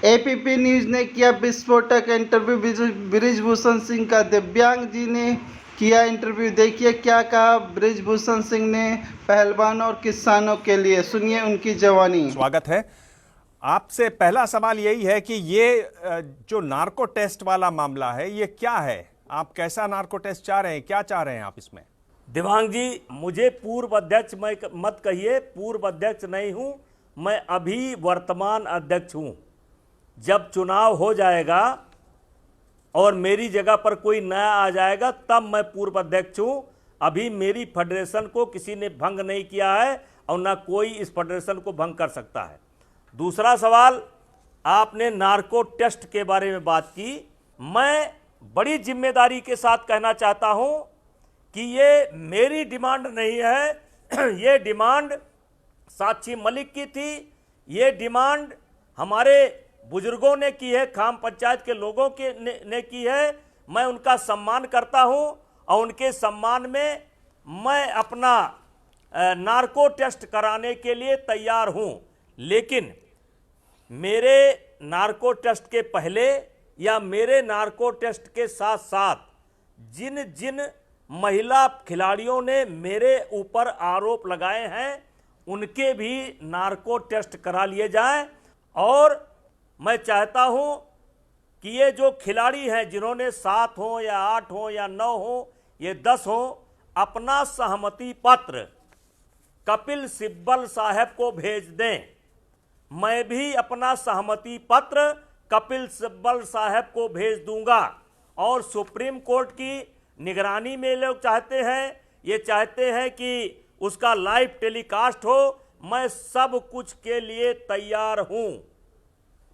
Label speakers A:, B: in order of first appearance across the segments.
A: APP news ने किया विस्फोटक इंटरव्यू बृजभूषण सिंह का। दिव्यांग जी ने किया इंटरव्यू। देखिए क्या कहा बृजभूषण सिंह ने पहलवानों और किसानों के लिए। सुनिए उनकी जवानी।
B: स्वागत है। आपसे पहला सवाल यही है कि ये जो नार्को टेस्ट वाला मामला है ये क्या है? आप कैसा नार्को टेस्ट चाह रहे हैं, क्या चाह रहे हैं आप इसमें?
C: दिव्यांग जी, मुझे पूर्व अध्यक्ष मत कहिए, पूर्व अध्यक्ष नहीं हूं मैं, अभी वर्तमान अध्यक्ष हूं। जब चुनाव हो जाएगा और मेरी जगह पर कोई नया आ जाएगा तब मैं पूर्व अध्यक्ष हूं। अभी मेरी फेडरेशन को किसी ने भंग नहीं किया है और ना कोई इस फेडरेशन को भंग कर सकता है। दूसरा सवाल, आपने नार्को टेस्ट के बारे में बात की। मैं बड़ी जिम्मेदारी के साथ कहना चाहता हूं कि ये मेरी डिमांड नहीं है, ये डिमांड साक्षी मलिक की थी, ये डिमांड हमारे बुजुर्गों ने की है, खाम पंचायत के लोगों के ने की है। मैं उनका सम्मान करता हूं और उनके सम्मान में मैं अपना नार्को टेस्ट कराने के लिए तैयार हूं। लेकिन मेरे नार्को टेस्ट के पहले या मेरे नार्को टेस्ट के साथ साथ जिन जिन महिला खिलाड़ियों ने मेरे ऊपर आरोप लगाए हैं उनके भी नार्को टेस्ट करा लिए जाएं। और मैं चाहता हूं कि ये जो खिलाड़ी हैं जिन्होंने 7 हो या 8 हो या 9 हो ये 10 हो, अपना सहमति पत्र कपिल सिब्बल साहब को भेज दें। मैं भी अपना सहमति पत्र कपिल सिब्बल साहब को भेज दूंगा। और सुप्रीम कोर्ट की निगरानी में लोग चाहते हैं, ये चाहते हैं कि उसका लाइव टेलीकास्ट हो। मैं सब कुछ के लिए तैयार हूं,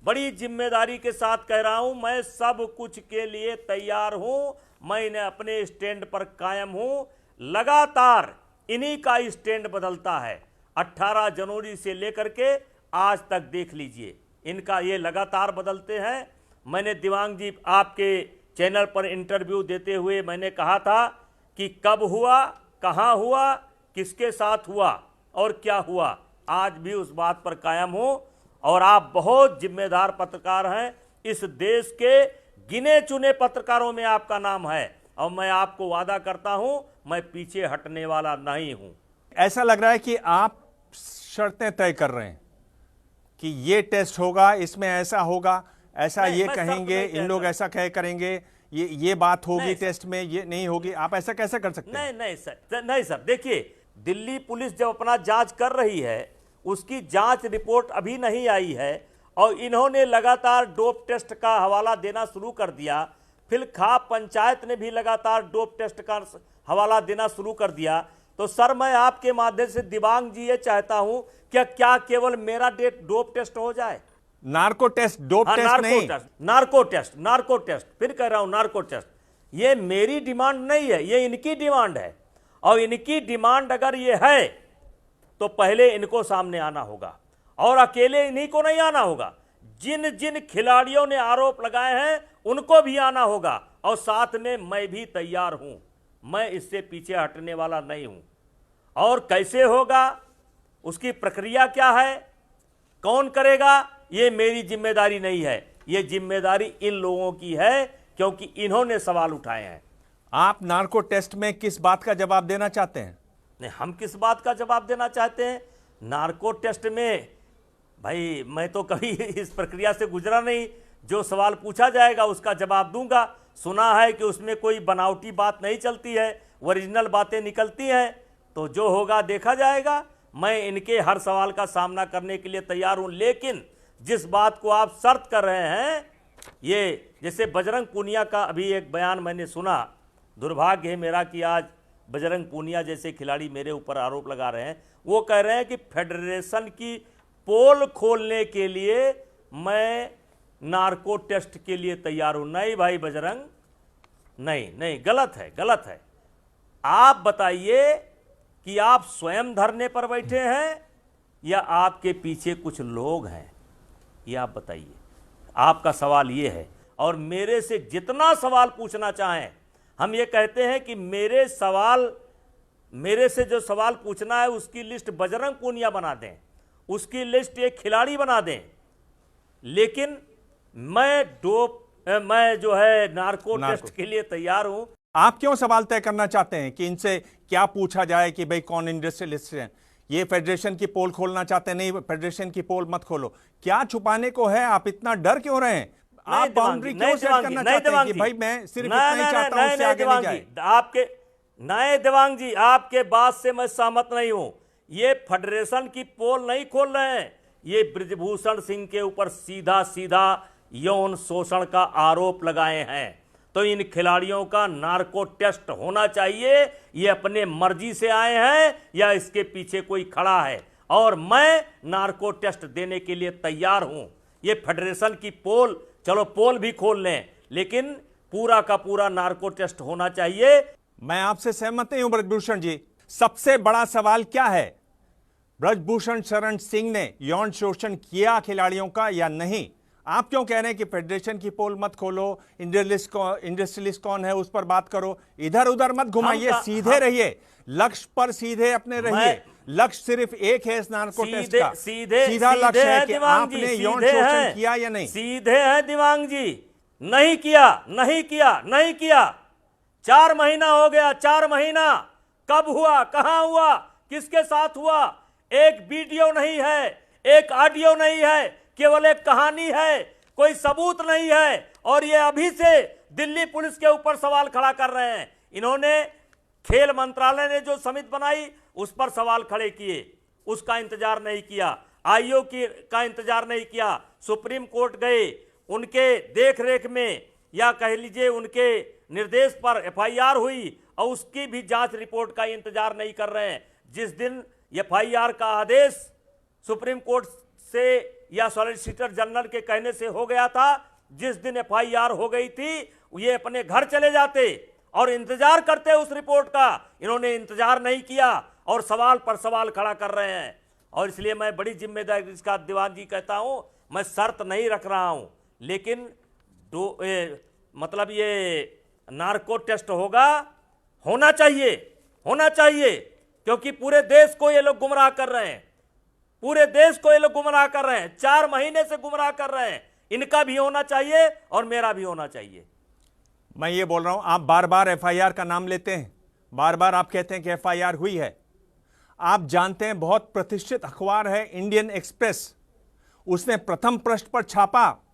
C: बड़ी जिम्मेदारी के साथ कह रहा हूं, मैं सब कुछ के लिए तैयार हूं। मैं अपने स्टैंड पर कायम हूं। लगातार इन्हीं का स्टैंड बदलता है। 18 जनवरी से लेकर के आज तक देख लीजिए, इनका ये लगातार बदलते हैं। मैंने दिव्यांग जी आपके चैनल पर इंटरव्यू देते हुए मैंने कहा था कि कब हुआ, कहां हुआ, किसके साथ हुआ और क्या हुआ। आज भी उस बात पर कायम हूं। और आप बहुत जिम्मेदार पत्रकार हैं, इस देश के गिने चुने पत्रकारों में आपका नाम है और मैं आपको वादा करता हूं मैं पीछे हटने वाला नहीं हूं।
B: ऐसा लग रहा है कि आप शर्तें तय कर रहे हैं कि ये टेस्ट होगा, इसमें ऐसा होगा, ऐसा ये कहेंगे, इन लोग ऐसा करेंगे, ये बात होगी टेस्ट में, ये नहीं होगी। आप ऐसा कैसे कर सकते हैं?
C: नहीं सर, देखिए दिल्ली पुलिस जब अपना जांच कर रही है, उसकी जांच रिपोर्ट अभी नहीं आई है और इन्होंने लगातार डोप टेस्ट का हवाला देना शुरू कर दिया। फिर खाप पंचायत ने भी लगातार डोप टेस्ट का हवाला देना शुरू कर दिया। तो सर मैं आपके माध्यम से दिव्यांग जी ये चाहता हूं कि क्या केवल मेरा डोप टेस्ट हो जाए?
B: नार्को टेस्ट, डोप टेस्ट नहीं,
C: नार्को टेस्ट, फिर कह रहा हूं नार्को टेस्ट। ये मेरी डिमांड नहीं है, ये इनकी डिमांड है। और इनकी डिमांड अगर ये है तो पहले इनको सामने आना होगा और अकेले इन्हीं को नहीं आना होगा, जिन जिन खिलाड़ियों ने आरोप लगाए हैं उनको भी आना होगा। और साथ में मैं भी तैयार हूं, मैं इससे पीछे हटने वाला नहीं हूं। और कैसे होगा, उसकी प्रक्रिया क्या है, कौन करेगा, ये मेरी जिम्मेदारी नहीं है, ये जिम्मेदारी इन लोगों की है क्योंकि इन्होंने सवाल उठाए हैं।
B: आप नार्को टेस्ट में किस बात का जवाब देना चाहते हैं?
C: नहीं, हम किस बात का जवाब देना चाहते हैं? नार्को टेस्ट में भाई मैं तो कभी इस प्रक्रिया से गुजरा नहीं। जो सवाल पूछा जाएगा उसका जवाब दूंगा। सुना है कि उसमें कोई बनावटी बात नहीं चलती है, ओरिजिनल बातें निकलती हैं। तो जो होगा देखा जाएगा। मैं इनके हर सवाल का सामना करने के लिए तैयार हूं। लेकिन जिस बात को आप शर्त कर रहे हैं, ये जैसे बजरंग पूनिया का अभी एक बयान मैंने सुना, दुर्भाग्य है मेरा कि आज बजरंग पूनिया जैसे खिलाड़ी मेरे ऊपर आरोप लगा रहे हैं। वो कह रहे हैं कि फेडरेशन की पोल खोलने के लिए मैं नार्को टेस्ट के लिए तैयार हूं। नहीं भाई बजरंग, नहीं, गलत है। आप बताइए कि आप स्वयं धरने पर बैठे हैं या आपके पीछे कुछ लोग हैं, ये आप बताइए। आपका सवाल ये है। और मेरे से जितना सवाल पूछना चाहें, हम ये कहते हैं कि मेरे से जो सवाल पूछना है उसकी लिस्ट बजरंग पूनिया बना दें, उसकी लिस्ट एक खिलाड़ी बना दें। लेकिन मैं जो है नार्को टेस्ट के लिए तैयार हूं।
B: आप क्यों सवाल तय करना चाहते हैं कि इनसे क्या पूछा जाए कि भाई कौन इंडस्ट्रियलिस्ट हैं? ये फेडरेशन की पोल खोलना चाहते हैं? नहीं, फेडरेशन की पोल मत खोलो। क्या छुपाने को है? आप इतना डर क्यों रहे हैं? आप बाउंड्री क्यों सेट करना चाहते हैं कि भाई मैं सिर्फ इतना ही चाहता हूं, उससे आगे नहीं जाए?
C: आपके नए देवांग जी, आपके बात से मैं सहमत नहीं हूं। ये फेडरेशन की पोल नहीं खोल रहे हैं, ये बृजभूषण सिंह के ऊपर सीधा सीधा यौन शोषण का आरोप लगाए हैं। तो इन खिलाड़ियों का नार्को टेस्ट होना चाहिए। ये अपने मर्जी से आए हैं या इसके पीछे कोई खड़ा है? और मैं नार्को टेस्ट देने के लिए तैयार हूं। ये फेडरेशन की पोल, चलो पोल भी खोल लें, लेकिन पूरा का पूरा नार्को टेस्ट होना चाहिए।
B: मैं आपसे सहमत नहीं हूं ब्रजभूषण जी। सबसे बड़ा सवाल क्या है? ब्रजभूषण शरण सिंह ने यौन शोषण किया खिलाड़ियों का या नहीं? आप क्यों कह रहे हैं कि फेडरेशन की पोल मत खोलो, इंडस्ट्रियलिस्ट कौन है उस पर बात करो, इधर उधर मत घुमाइए, सीधे रहिए, लक्ष्य पर सीधे अपने रहिए। लक्ष्य सिर्फ एक है इस नार्को टेस्ट का, सीधा लक्ष्य है कि आपने यौन शोषण किया या नहीं।
C: सीधे है दिवांग जी, नहीं किया, नहीं किया, नहीं किया। 4 महीना हो गया, 4 महीना। कब हुआ, कहां हुआ, किसके साथ हुआ? एक वीडियो नहीं है, एक ऑडियो नहीं है, केवल एक कहानी है, कोई सबूत नहीं है। और ये अभी से दिल्ली पुलिस के ऊपर सवाल खड़ा कर रहे हैं। इन्होंने खेल मंत्रालय ने जो समिति बनाई उस पर सवाल खड़े किए, उसका इंतजार नहीं किया, आईओ का इंतजार नहीं किया, सुप्रीम कोर्ट गए, उनके देखरेख में या कह लीजिए उनके निर्देश पर एफआईआर हुई और उसकी भी जांच रिपोर्ट का इंतजार नहीं कर रहे हैं। जिस दिन एफआईआर का आदेश सुप्रीम कोर्ट से या सॉलिसिटर जनरल के कहने से हो गया था, जिस दिन एफआईआर हो गई थी, ये अपने घर चले जाते और इंतजार करते उस रिपोर्ट का। इन्होंने इंतजार नहीं किया और सवाल पर सवाल खड़ा कर रहे हैं। और इसलिए मैं बड़ी जिम्मेदारी इसका दीवान जी कहता हूं, मैं शर्त नहीं रख रहा हूं, लेकिन मतलब ये नार्को टेस्ट होगा, होना चाहिए, होना चाहिए, क्योंकि पूरे देश को ये लोग गुमराह कर रहे हैं, पूरे देश को ये लोग गुमराह कर रहे हैं, 4 महीने से गुमराह कर रहे हैं। इनका भी होना चाहिए और मेरा भी होना चाहिए।
B: मैं ये बोल रहा हूं, आप बार बार एफआईआर का नाम लेते हैं, बार बार आप कहते हैं कि एफआईआर हुई है। आप जानते हैं बहुत प्रतिष्ठित अखबार है इंडियन एक्सप्रेस, उसने प्रथम पृष्ठ पर छापा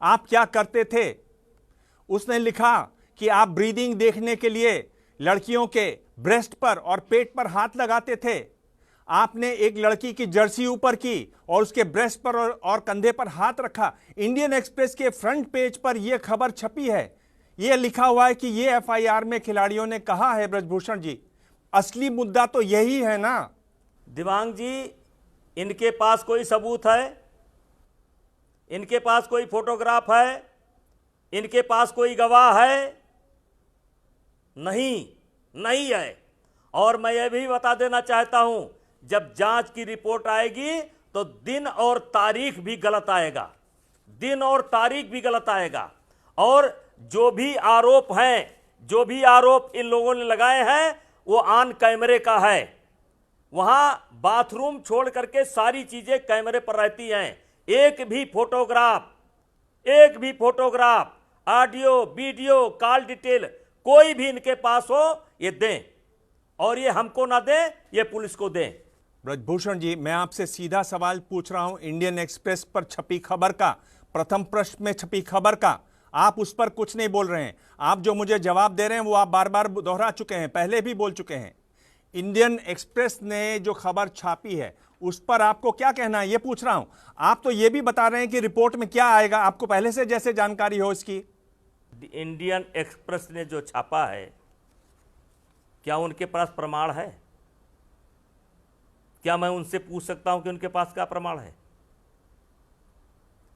B: आप क्या करते थे। उसने लिखा कि आप ब्रीदिंग देखने के लिए लड़कियों के ब्रेस्ट पर और पेट पर हाथ लगाते थे। आपने एक लड़की की जर्सी ऊपर की और उसके ब्रेस्ट पर और कंधे पर हाथ रखा। इंडियन एक्सप्रेस के फ्रंट पेज पर यह खबर छपी है, यह लिखा हुआ है कि यह एफआईआर में खिलाड़ियों ने कहा है। ब्रजभूषण जी, असली मुद्दा तो यही है ना।
C: दिवांग जी, इनके पास कोई सबूत है? इनके पास कोई फोटोग्राफ है? इनके पास कोई गवाह है? नहीं, नहीं है। और मैं यह भी बता देना चाहता हूं, जब जांच की रिपोर्ट आएगी तो दिन और तारीख भी गलत आएगा, दिन और तारीख भी गलत आएगा। और जो भी आरोप हैं, जो भी आरोप इन लोगों ने लगाए हैं, वो ऑन कैमरे का है। वहां बाथरूम छोड़ करके सारी चीजें कैमरे पर रहती हैं। एक भी photograph, audio, video, call detail कोई भी इनके पास हो, ये दें, और ये हमको ना दें, ये पुलिस को दें।
B: ब्रजभूषण जी, मैं आपसे सीधा सवाल पूछ रहा हूं इंडियन एक्सप्रेस पर छपी खबर का, प्रथम पृष्ठ में छपी खबर का। आप उस पर कुछ नहीं बोल रहे हैं। आप जो मुझे जवाब दे रहे हैं वो आप बार बार दोहरा चुके हैं, पहले भी बोल चुके हैं। इंडियन एक्सप्रेस ने जो खबर छापी है उस पर आपको क्या कहना है, ये पूछ रहा हूं। आप तो ये भी बता रहे हैं कि रिपोर्ट में क्या आएगा, आपको पहले से जैसे जानकारी हो इसकी।
C: इंडियन एक्सप्रेस ने जो छापा है, क्या उनके पास प्रमाण है? क्या मैं उनसे पूछ सकता हूं कि उनके पास क्या प्रमाण है?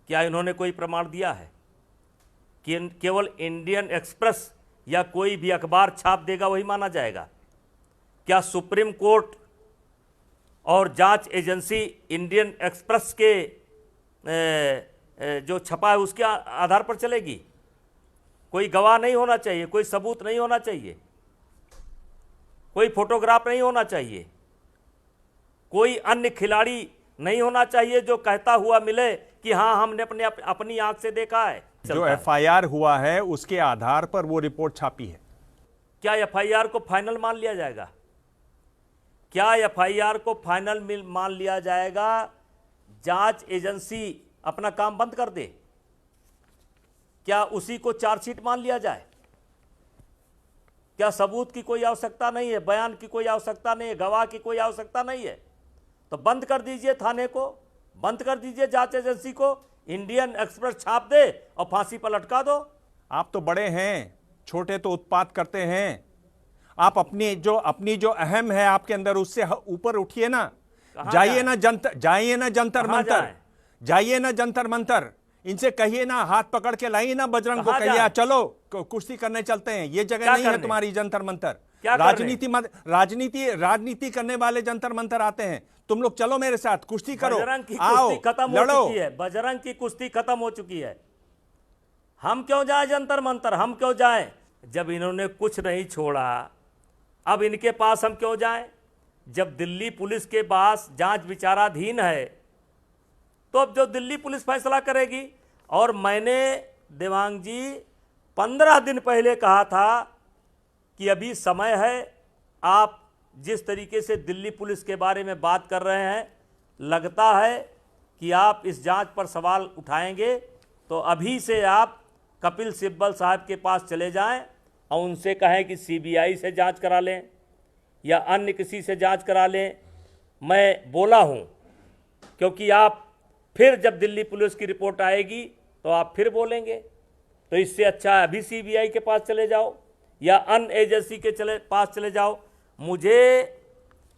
C: क्या इन्होंने कोई प्रमाण दिया है कि केवल इंडियन एक्सप्रेस या कोई भी अखबार छाप देगा वही माना जाएगा? क्या सुप्रीम कोर्ट और जांच एजेंसी इंडियन एक्सप्रेस के जो छपा है उसके आधार पर चलेगी? कोई गवाह नहीं होना चाहिए, कोई सबूत नहीं होना चाहिए, कोई फोटोग्राफ नहीं होना चाहिए, कोई अन्य खिलाड़ी नहीं होना चाहिए जो कहता हुआ मिले कि हाँ हमने अपनी आंख से देखा है।
B: जो एफआईआर हुआ है उसके आधार पर वो रिपोर्ट छापी है।
C: क्या एफआईआर को फाइनल मान लिया जाएगा? क्या एफआईआर को फाइनल मान लिया जाएगा? जांच एजेंसी अपना काम बंद कर दे? क्या उसी को चार्जशीट मान लिया जाए? क्या सबूत की कोई आवश्यकता नहीं है? बयान की कोई आवश्यकता नहीं है? गवाह की कोई आवश्यकता नहीं है? तो बंद कर दीजिए थाने को, बंद कर दीजिए जांच एजेंसी को, इंडियन एक्सप्रेस छाप दे और फांसी पर लटका दो।
B: आप तो बड़े हैं, छोटे तो उत्पात करते हैं। आप अपनी जो अहम है आपके अंदर उससे ऊपर उठिए ना। जाइए ना जंतर मंतर, जाइए ना जंतर मंतर, इनसे कहिए ना, हाथ पकड़ के लाइए ना बजरंग को, कहिए चलो कुश्ती करने चलते हैं। ये जगह नहीं है तुम्हारी जंतर मंतर। राजनीति करने वाले जंतर मंतर आते हैं। तुम लोग चलो मेरे साथ, कुश्ती करो, आओ लड़ो।
C: बजरंग की कुश्ती खत्म हो चुकी है। हम क्यों जाए जंतर मंतर? हम क्यों जाए? जब इन्होंने कुछ नहीं छोड़ा, अब इनके पास हम क्यों जाएं? जब दिल्ली पुलिस के पास जांच विचाराधीन है, तो अब जो दिल्ली पुलिस फैसला करेगी। और मैंने देवांग जी 15 दिन पहले कहा था कि अभी समय है। आप जिस तरीके से दिल्ली पुलिस के बारे में बात कर रहे हैं, लगता है कि आप इस जांच पर सवाल उठाएंगे, तो अभी से आप कपिल सिब्बल साहब के पास चले जाएं और उनसे कहें कि सीबीआई से जांच करा लें या अन्य किसी से जांच करा लें। मैं बोला हूं, क्योंकि आप फिर जब दिल्ली पुलिस की रिपोर्ट आएगी तो आप फिर बोलेंगे। तो इससे अच्छा अभी सीबीआई के पास चले जाओ या अन्य एजेंसी के पास चले जाओ। मुझे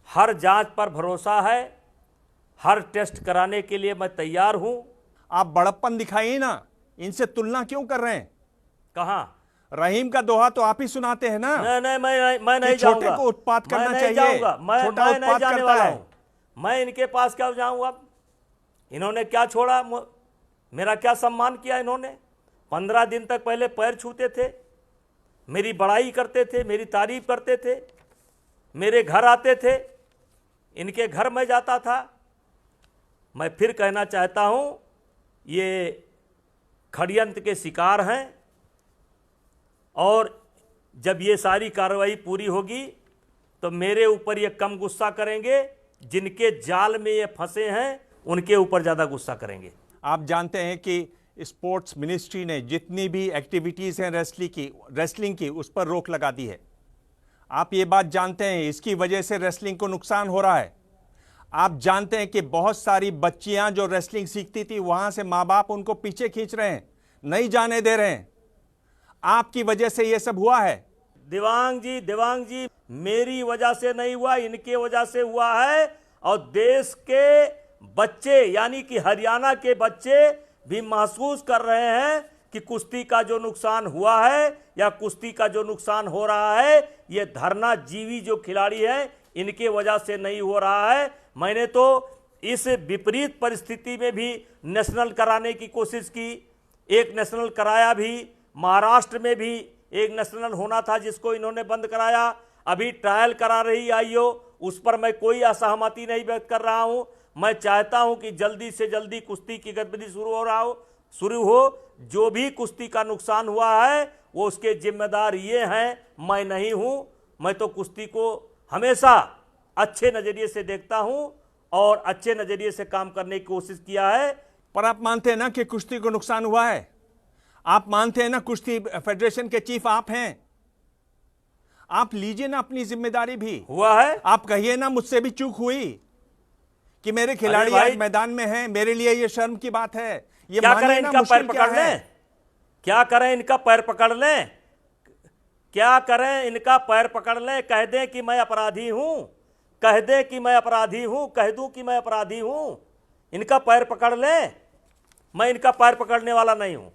C: हर जांच पर भरोसा है, हर टेस्ट कराने के लिए मैं तैयार हूं।
B: आप बड़प्पन दिखाइए ना, इनसे तुलना क्यों कर रहे हैं?
C: कहां?
B: रहीम का दोहा तो आप ही सुनाते हैं ना।
C: नहीं, मैं नहीं जाऊंगा।
B: छोटे को उत्पात करना चाहिए।
C: मैं नहीं जाने वाला हूं। मैं इनके पास क्या जाऊंगा? इन्होंने क्या छोड़ा? मेरा क्या सम्मान किया इन्होंने? 15 दिन तक पहले पैर छूते थे, मेरी बड़ाई करते थे, मेरी तारीफ करते थे, मेरे घर आते थे, इनके घर में जाता था। मैं फिर कहना चाहता हूं, ये षड्यंत्र के शिकार हैं। और जब ये सारी कार्रवाई पूरी होगी तो मेरे ऊपर ये कम गुस्सा करेंगे, जिनके जाल में ये फंसे हैं उनके ऊपर ज़्यादा गुस्सा करेंगे।
B: आप जानते हैं कि स्पोर्ट्स मिनिस्ट्री ने जितनी भी एक्टिविटीज़ हैं रेसलिंग की उस पर रोक लगा दी है। आप ये बात जानते हैं, इसकी वजह से रेसलिंग को नुकसान हो रहा है। आप जानते हैं कि बहुत सारी बच्चियां जो रेसलिंग सीखती थी, वहां से माँ बाप उनको पीछे खींच रहे हैं, नहीं जाने दे रहे हैं। आपकी वजह से ये सब हुआ है।
C: देवांग जी, मेरी वजह से नहीं हुआ, इनके वजह से हुआ है। और देश के बच्चे यानी कि हरियाणा के बच्चे भी महसूस कर रहे हैं कि कुश्ती का जो नुकसान हुआ है या कुश्ती का जो नुकसान हो रहा है, ये धरना जीवी जो खिलाड़ी हैं इनके वजह से नहीं हो रहा है। मैंने तो इस विपरीत परिस्थिति में भी नेशनल कराने की कोशिश की। एक नेशनल कराया भी, महाराष्ट्र में भी एक नेशनल होना था जिसको इन्होंने बंद कराया। अभी ट्रायल करा रही आईओ, उस पर मैं कोई असहमति नहीं व्यक्त कर रहा हूं। मैं चाहता हूं कि जल्दी से जल्दी कुश्ती की गतिविधि शुरू हो। जो भी कुश्ती का नुकसान हुआ है वो उसके जिम्मेदार ये हैं, मैं नहीं हूं। मैं तो कुश्ती को हमेशा अच्छे नजरिए से देखता हूं और अच्छे नजरिए से काम करने की कोशिश किया है।
B: पर आप मानते हैं ना कि कुश्ती को नुकसान हुआ है? आप मानते हैं ना कुश्ती फेडरेशन के चीफ आप हैं? आप लीजिए ना अपनी जिम्मेदारी भी।
C: हुआ है?
B: आप कहिए ना मुझसे भी चूक हुई कि मेरे खिलाड़ी आज मैदान में हैं, मेरे लिए ये शर्म की बात है। ये
C: क्या करें, इनका पैर पकड़ लें? क्या करें, इनका पैर पकड़ लें? क्या करें, इनका पैर पकड़ लें? कह दें कि मैं अपराधी हूं, कह दें कि मैं अपराधी हूं, कह दूं कि मैं अपराधी हूं, इनका पैर पकड़ लें? मैं इनका पैर पकड़ने वाला नहीं हूं।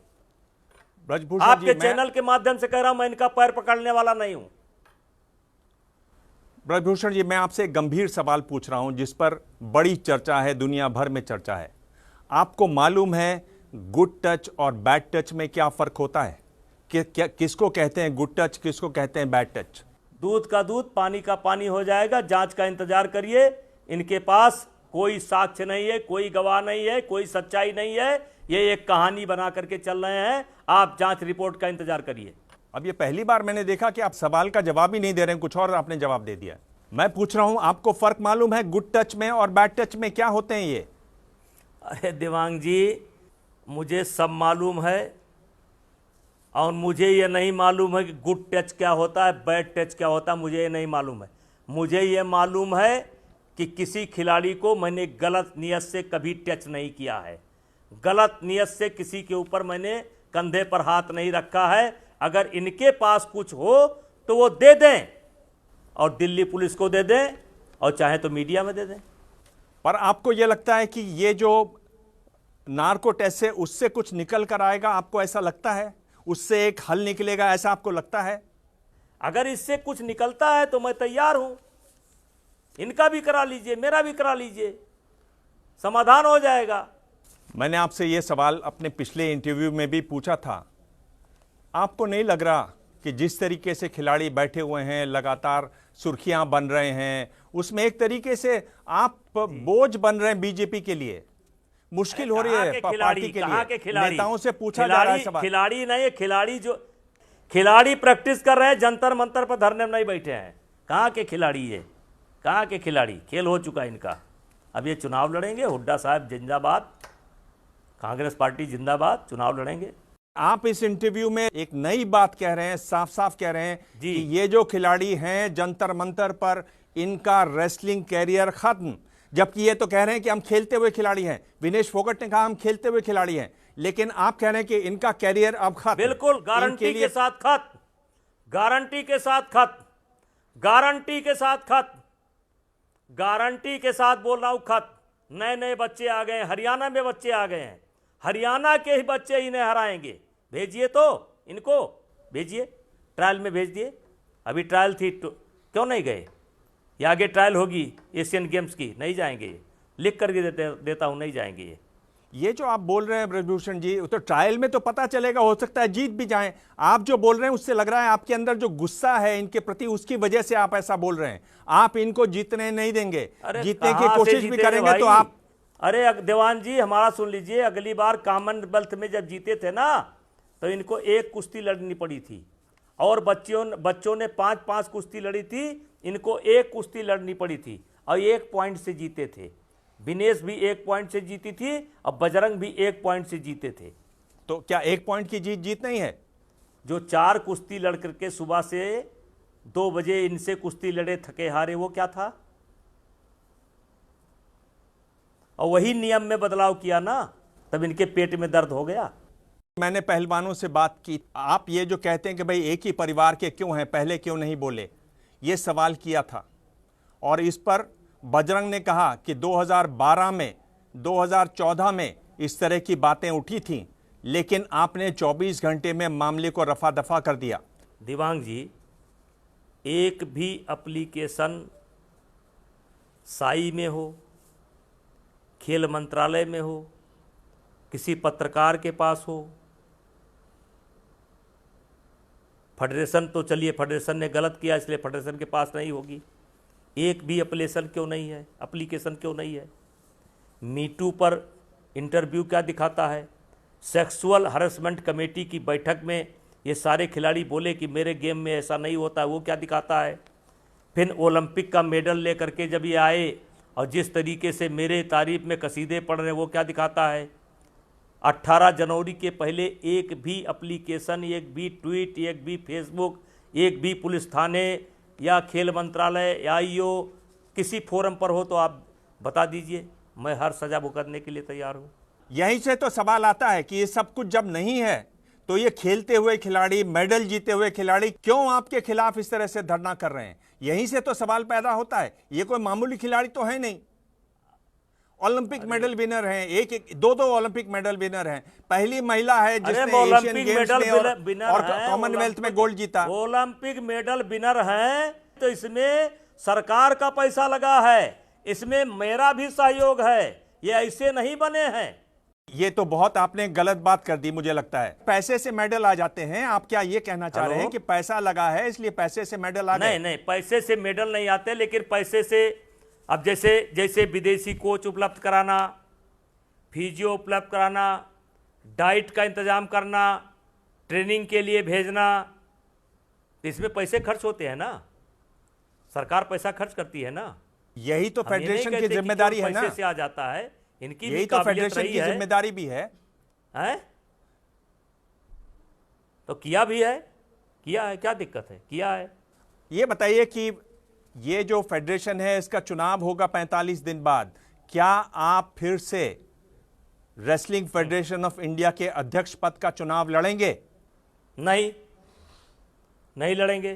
C: आपके चैनल के माध्यम से कह रहा हूं, मैं इनका पैर पकड़ने वाला नहीं हूं।
B: ब्रजभूषण जी, मैं आपसे एक गंभीर सवाल पूछ रहा हूं जिस पर बड़ी चर्चा है, दुनिया भर में चर्चा है। आपको मालूम है गुड टच और बैड टच में क्या फर्क होता है? किसको कहते हैं गुड टच, किसको कहते हैं बैड टच?
C: दूध का दूध, पानी का पानी हो जाएगा। जांच का इंतजार करिए। इनके पास कोई साक्ष्य नहीं है, कोई गवाह नहीं है, कोई सच्चाई नहीं है। ये एक कहानी बना करके चल रहे हैं। आप जांच रिपोर्ट का इंतजार करिए।
B: अब ये पहली बार मैंने देखा कि आप सवाल का जवाब ही नहीं दे रहे हैं, कुछ और आपने जवाब दे दिया। मैं पूछ रहा हूं, आपको फर्क मालूम है गुड टच में और बैड टच में क्या होते हैं ये?
C: अरे देवांग जी, मुझे सब मालूम है, और मुझे ये नहीं मालूम है कि गुड टच क्या होता है, बैड टच क्या होता है, मुझे ये नहीं मालूम है। मुझे ये मालूम है कि किसी खिलाड़ी को मैंने गलत नियत से कभी टच नहीं किया है, गलत नियत से किसी के ऊपर मैंने कंधे पर हाथ नहीं रखा है। अगर इनके पास कुछ हो तो वो दे दें, और दिल्ली पुलिस को दे दें, और चाहे तो मीडिया में दे दें।
B: पर आपको यह लगता है कि ये जो नार्को टेस्ट है उससे कुछ निकल कर आएगा? आपको ऐसा लगता है उससे एक हल निकलेगा, ऐसा आपको लगता है?
C: अगर इससे कुछ निकलता है तो मैं तैयार हूं। इनका भी करा लीजिए, मेरा भी करा लीजिए, समाधान हो जाएगा।
B: मैंने आपसे यह सवाल अपने पिछले इंटरव्यू में भी पूछा था। आपको नहीं लग रहा कि जिस तरीके से खिलाड़ी बैठे हुए हैं, लगातार सुर्खियां बन रहे हैं, उसमें एक तरीके से आप बोझ बन रहे हैं बीजेपी के लिए? मुश्किल हो रही है पार्टी के लिए। नेताओं से पूछा जा रहा है सवाल।
C: खिलाड़ी नहीं है, खिलाड़ी प्रैक्टिस कर रहे हैं, जंतर मंतर पर धरने में नहीं बैठे हैं। कहाँ के खिलाड़ी है? कहाँ के खिलाड़ी? खेल हो चुका है इनका। अब ये चुनाव लड़ेंगे। हुड्डा साहब जिंदाबाद, कांग्रेस पार्टी जिंदाबाद, चुनाव लड़ेंगे।
B: आप इस इंटरव्यू में एक नई बात कह रहे हैं, साफ साफ कह रहे हैं कि ये जो खिलाड़ी हैं जंतर मंतर पर, इनका रेसलिंग कैरियर खत्म। जबकि ये तो कह रहे हैं कि हम खेलते हुए खिलाड़ी हैं। विनेश फोगाट ने कहा हम खेलते हुए खिलाड़ी हैं, लेकिन आप कह रहे हैं कि इनका कैरियर अब खत्म।
C: बिल्कुल, गारंटी के साथ खत्म, गारंटी के साथ खत्म, गारंटी के साथ खत्म, गारंटी के साथ बोल रहा हूं खत्म। नए नए बच्चे आ गए हैं, हरियाणा में बच्चे आ गए हैं, हरियाणा के ही बच्चे इन्हें हराएंगे। भेजिए तो इनको, भेजिए, ट्रायल में भेज दिए। अभी ट्रायल थी तो क्यों नहीं गए? ये आगे ट्रायल होगी एशियन गेम्स की, नहीं जाएंगे ये। लिख करके देता हूं, नहीं जाएंगे ये
B: जो आप बोल रहे हैं ब्रजभूषण जी, तो ट्रायल में तो पता चलेगा, हो सकता है जीत भी जाएं। आप जो बोल रहे हैं उससे लग रहा है आपके अंदर जो गुस्सा है इनके प्रति, उसकी वजह से आप ऐसा बोल रहे हैं। आप इनको जीतने नहीं देंगे, जीतने की कोशिश भी करेंगे तो आप।
C: अरे देवान जी, हमारा सुन लीजिए, अगली बार कॉमनवेल्थ में जब जीते थे ना, तो इनको एक कुश्ती लड़नी पड़ी थी, और बच्चों ने 5-5 कुश्ती लड़ी थी, इनको एक कुश्ती लड़नी पड़ी थी, और 1 पॉइंट से जीते थे। विनेश भी 1 पॉइंट से जीती थी, और बजरंग भी 1 पॉइंट से जीते थे।
B: तो क्या 1 पॉइंट की जीत नहीं है?
C: जो 4 कुश्ती लड़ करके सुबह से 2 बजे इनसे कुश्ती लड़े, थके हारे, वो क्या था? और वही नियम में बदलाव किया ना, तब इनके पेट में दर्द हो गया।
B: मैंने पहलवानों से बात की, आप ये जो कहते हैं कि भाई एक ही परिवार के क्यों हैं, पहले क्यों नहीं बोले, ये सवाल किया था। और इस पर बजरंग ने कहा कि 2012 में, 2014 में इस तरह की बातें उठी थीं, लेकिन आपने 24 घंटे में मामले को रफा दफा कर दिया।
C: दिवांग जी, एक भी एप्लीकेशन साई में हो, खेल मंत्रालय में हो, किसी पत्रकार के पास हो, फेडरेशन तो चलिए फेडरेशन ने गलत किया इसलिए फेडरेशन के पास नहीं होगी, एक भी एप्लीकेशन क्यों नहीं है? मीटू पर इंटरव्यू क्या दिखाता है? सेक्सुअल हरेसमेंट कमेटी की बैठक में ये सारे खिलाड़ी बोले कि मेरे गेम में ऐसा नहीं होता, वो क्या दिखाता है? फिर ओलंपिक का मेडल लेकर के जब ये आए और जिस तरीके से मेरे तारीफ में कसीदे पढ़ रहे हैं, वो क्या दिखाता है? 18 जनवरी के पहले एक भी एप्लीकेशन, एक भी ट्वीट, एक भी फेसबुक, एक भी पुलिस थाने या खेल मंत्रालय या आईओ किसी फोरम पर हो तो आप बता दीजिए, मैं हर सजा भुगतने के लिए तैयार हूँ।
B: यहीं से तो सवाल आता है कि ये सब कुछ जब नहीं है तो ये खेलते हुए खिलाड़ी, मेडल जीते हुए खिलाड़ी क्यों आपके खिलाफ इस तरह से धरना कर रहे हैं? यहीं से तो सवाल पैदा होता है। ये कोई मामूली खिलाड़ी तो है नहीं, ओलंपिक मेडल विनर हैं, एक 2 ओलंपिक मेडल विनर हैं, पहली महिला है जिसने एशियन गेम्स में और कॉमनवेल्थ में गोल्ड जीता।
C: ओलंपिक मेडल विनर हैं, तो इसमें सरकार का पैसा लगा है, इसमें मेरा भी सहयोग है, ये ऐसे नहीं बने हैं।
B: ये तो बहुत आपने गलत बात कर दी, मुझे लगता है। पैसे से मेडल आ जाते हैं, आप क्या ये कहना चाह रहे हैं कि पैसा लगा है इसलिए पैसे से मेडल आ गए?
C: नहीं, पैसे से मेडल नहीं आते, लेकिन पैसे से अब जैसे जैसे विदेशी कोच उपलब्ध कराना, फिजियो उपलब्ध कराना, डाइट का इंतजाम करना, ट्रेनिंग के लिए भेजना, इसमें पैसे खर्च होते हैं ना, सरकार पैसा खर्च करती है ना।
B: यही तो
C: हम ये नहीं
B: फेडरेशन की
C: कहते कि
B: जिम्मेदारी है ना,
C: पैसे से आ जाता है, इनकी भी
B: यही तो
C: काबिलियत
B: फेडरेशन
C: रही
B: की
C: है।
B: जिम्मेदारी भी है।
C: हैं? तो किया भी है, किया है, क्या दिक्कत है, किया है।
B: ये बताइए कि ये जो फेडरेशन है इसका चुनाव होगा 45 दिन बाद, क्या आप फिर से रेसलिंग फेडरेशन ऑफ इंडिया के अध्यक्ष पद का चुनाव लड़ेंगे?
C: नहीं, नहीं लड़ेंगे।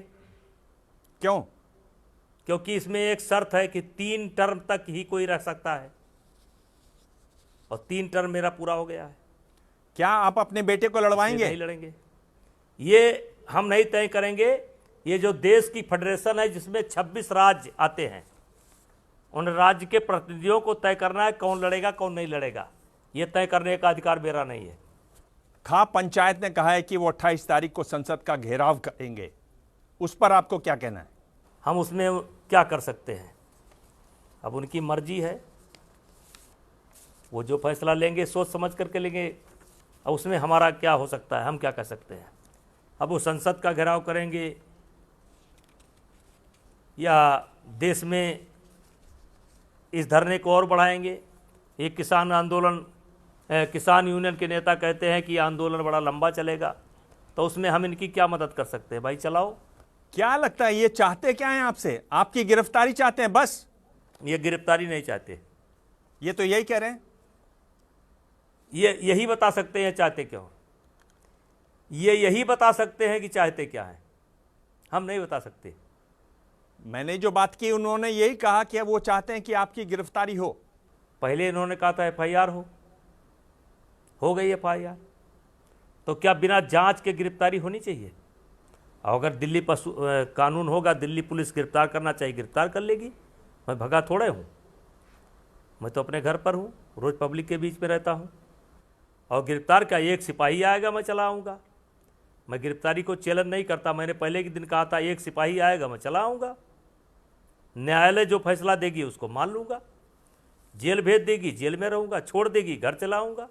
B: क्यों?
C: क्योंकि इसमें एक शर्त है कि 3 टर्म तक ही कोई रह सकता है, और 3 टर्म मेरा पूरा हो गया है।
B: क्या आप अपने बेटे को लड़वाएंगे?
C: नहीं लड़ेंगे, ये हम नहीं तय करेंगे। ये जो देश की फेडरेशन है जिसमें 26 राज्य आते हैं, उन राज्य के प्रतिनिधियों को तय करना है कौन लड़ेगा कौन नहीं लड़ेगा। ये तय करने का अधिकार मेरा नहीं है।
B: खाप पंचायत ने कहा है कि वो 28 तारीख को संसद का घेराव करेंगे, उस पर आपको क्या कहना है?
C: हम उसमें क्या कर सकते हैं, अब उनकी मर्जी है, वो जो फैसला लेंगे सोच समझ करके लेंगे। अब उसमें हमारा क्या हो सकता है, हम क्या कर सकते हैं। अब वो संसद का घेराव करेंगे या देश में इस धरने को और बढ़ाएंगे। एक किसान आंदोलन, किसान यूनियन के नेता कहते हैं कि ये आंदोलन बड़ा लंबा चलेगा, तो उसमें हम इनकी क्या मदद कर सकते हैं? भाई चलाओ।
B: क्या लगता है ये चाहते क्या हैं आपसे? आपकी गिरफ्तारी चाहते हैं बस?
C: ये गिरफ्तारी नहीं चाहते,
B: ये तो यही कह रहे हैं।
C: ये यही बता सकते हैं चाहते क्यों, ये यही बता सकते हैं कि चाहते क्या है, हम नहीं बता सकते।
B: मैंने जो बात की उन्होंने यही कहा कि वो चाहते हैं कि आपकी गिरफ्तारी हो।
C: पहले इन्होंने कहा था FIR हो गई FIR, तो क्या बिना जांच के गिरफ्तारी होनी चाहिए? और अगर दिल्ली कानून होगा, दिल्ली पुलिस गिरफ्तार करना चाहिए, गिरफ्तार कर लेगी। मैं भगा थोड़े हूँ, मैं तो अपने घर पर हूँ, रोज़ पब्लिक के बीच में रहता हूँ। और गिरफ्तार का एक सिपाही आएगा मैं चला आऊँगा। मैं गिरफ्तारी को चैलेंज नहीं करता। मैंने पहले के दिन कहा था एक सिपाही आएगा मैं चला आऊँगा, न्यायालय जो फैसला देगी उसको मान लूँगा, जेल भेज देगी जेल में रहूँगा, छोड़ देगी घर चला आऊँगा।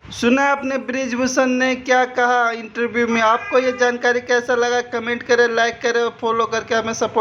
A: सुना आपने ब्रिजभूषण ने क्या कहा इंटरव्यू में। आपको ये जानकारी कैसा लगा कमेंट करें, लाइक करें और फॉलो करके हमें सपोर्ट